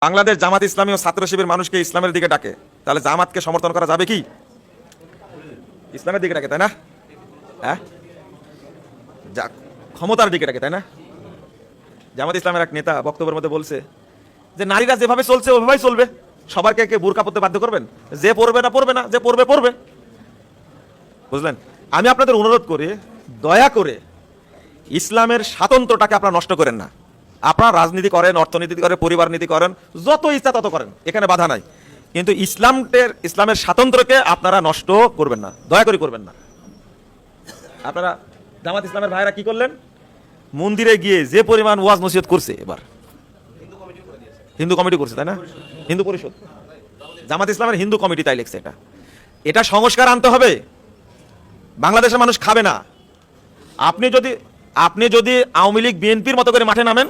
বাংলাদেশ জামাত ইসলামী ও ছাত্র শিবির মানুষকে ইসলামের দিকে ডাকে, তাহলে জামাতকে সমর্থন করা যাবে কি? ইসলামের দিকে ডাকে, তাই না? হ্যাঁ, যা ক্ষমতার দিকে ডাকে, তাই না? জামাত ইসলামের এক নেতা বক্তব্যের মধ্যে বলছে যে নারীরা যেভাবে চলছে ওইভাবেই চলবে, সবাইকে কে বোরকা পরতে বাধ্য করবেন? যে পড়বে না পড়বে না, যে পড়বে পড়বে। বুঝলেন? আমি আপনাদের অনুরোধ করি, দয়া করে ইসলামের স্বাতন্ত্র্যটাকে আপনারা নষ্ট করেন না। আপনারা রাজনীতি করেন, অর্থনীতি করেন, পরিবার নীতি করেন, যত ইচ্ছা তত করেন, এখানে বাধা নাই, কিন্তু ইসলামের স্বাতন্ত্র্যকে আপনারা নষ্ট করবেন না, দয়া করে করবেন না। আপনারা জামাত ইসলামের ভাইরা কি করলেন? মন্দিরে গিয়ে যে পরিমাণ ওয়াজ নসিহত করছে, এবার হিন্দু কমিটি করছে, তাই না? হিন্দু পরিষদ, জামাত ইসলামের হিন্দু কমিটি তাই লিখছে। এটা সংস্কার আনতে হবে। বাংলাদেশের মানুষ খাবে না। আপনি যদি আওয়ামী লীগ বিএনপির মতো করে মাঠে নামেন,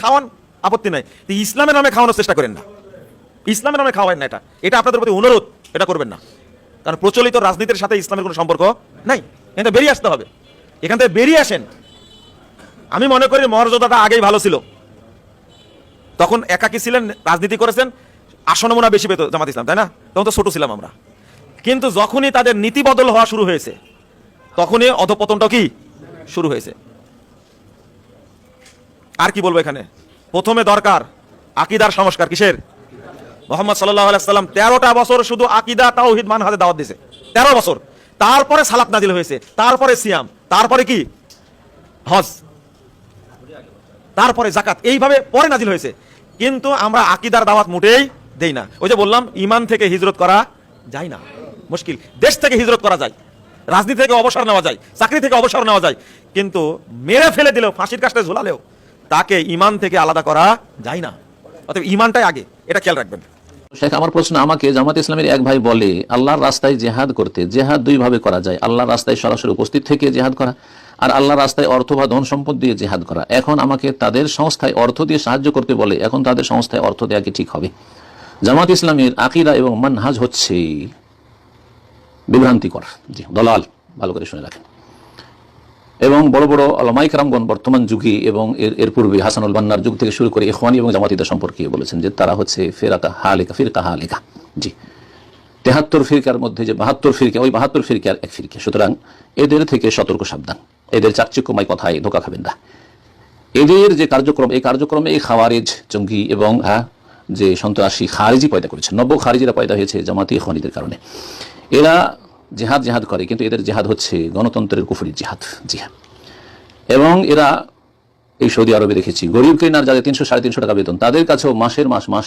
খাওয়ান, আপত্তি নাই। ইসলামের নামে খাওয়ানোর চেষ্টা করেন না, ইসলামের নামে খাওয়ান না। এটা আপনাদের প্রতি অনুরোধ, এটা করবেন না। কারণ প্রচলিত রাজনীতির সাথে ইসলামের কোনো সম্পর্ক নাই। এটা বেরিয়ে আসতে হবে, এখান থেকে বেরিয়ে আসেন। আমি মনে করি মর্যাদাটা আগেই ভালো ছিল, তখন একাকী ছিলেন, রাজনীতি করেছেন, আসনমনা বেশি পেত জামাত ইসলাম, তাই না? তখন তো ছোট ছিলাম আমরা। কিন্তু যখনই তাদের নীতি বদল হওয়া শুরু হয়েছে, তখনই অধপতনটা কি শুরু হয়েছে। আর কি বলবো এখানে? প্রথমে দরকার আকীদার সংস্কার। কিসের? মুহাম্মদ সাল্লাল্লাহু আলাইহি ওয়াসাল্লাম 13টা বছর শুধু আকীদা তাওহীদ মানহাজে দাওয়াত দিয়েছে, 13 বছর। তারপরে সালাত নাজিল হয়েছে, তারপরে সিয়াম, তারপরে কি হজ, তারপরে যাকাত, এইভাবে পরে নাজিল হয়েছে। কিন্তু আমরা আকীদার দাওয়াত মোটেই দেই না। ওই যে বললাম, ঈমান থেকে হিজরত করা যায় না, মুশকিল। দেশ থেকে হিজরত করা যায়, রাজনীতি থেকে অবসর নেওয়া যায়, চাকরি থেকে অবসর নেওয়া যায়, কিন্তু মেরে ফেলে দিলেও, ফাঁসির কাস্টে ঝোলালেও তাকে ঈমান থেকে আলাদা করা যায় না। অতএব ঈমানটাই আগে, এটা খেয়াল রাখবেন। শেখ, আমার প্রশ্ন, আমাকে জামাত ইসলামের এক ভাই বলে আল্লাহর রাস্তায় জেহাদ করতে, জেহাদ দুই ভাবে করা যায়, আল্লাহর রাস্তায় সরাসরি উপস্থিত থেকে জেহাদ করা, আর আল্লাহর রাস্তায় অর্থ বা ধন সম্পদ দিয়ে জেহাদ করা। এখন আমাকে তাদের সংস্থায় অর্থ দিয়ে সাহায্য করতে বলে, এখন তাদের সংস্থায় অর্থ দেওয়া কি ঠিক হবে? জামাত ইসলামের আকীদা এবং মানহাজ হচ্ছে বিভ্রান্তিকর, জি, দলাল, ভালো করে শুনে রাখেন। এবং বড় বড় ওলামায়ে কেরামগণ বর্তমান যুগে এবং এর পূর্বে হাসানুল বান্নার যুগ থেকে শুরু করে ইখওয়ানি এবং জামাতিদের সম্পর্কে বলেছেন যে তারা হচ্ছে ফিরকা হালিকা। জি, 73 ফিরকার মধ্যে যে 72 ফিরকা, ওই 72 ফিরকার এক ফিরকা। সুতরাং এদের থেকে সতর্ক, সাবধান। এদের চাকচিক্যময় কথায় ধোঁকা খাবেন না। এদের যে কার্যক্রম, এই কার্যক্রমে এই খাওয়ারিজ, জঙ্গি এবং যে সন্ত্রাসী খারিজি পয়দা করেছে, নব্য খারিজিরা পয়দা হয়েছে জামাতি ইখওয়ানিদের কারণে। এরা জেহাদ করে, কিন্তু এদের জেহাদ হচ্ছে গণতন্ত্রের কুফরি জিহাদ। জি হ্যাঁ, এবং এরা এই সৌদি আরবে দেখেছি, গরিব ক্লিনার যাদের 300-350 টাকা বেতন, তাদের কাছেও মাসের মাস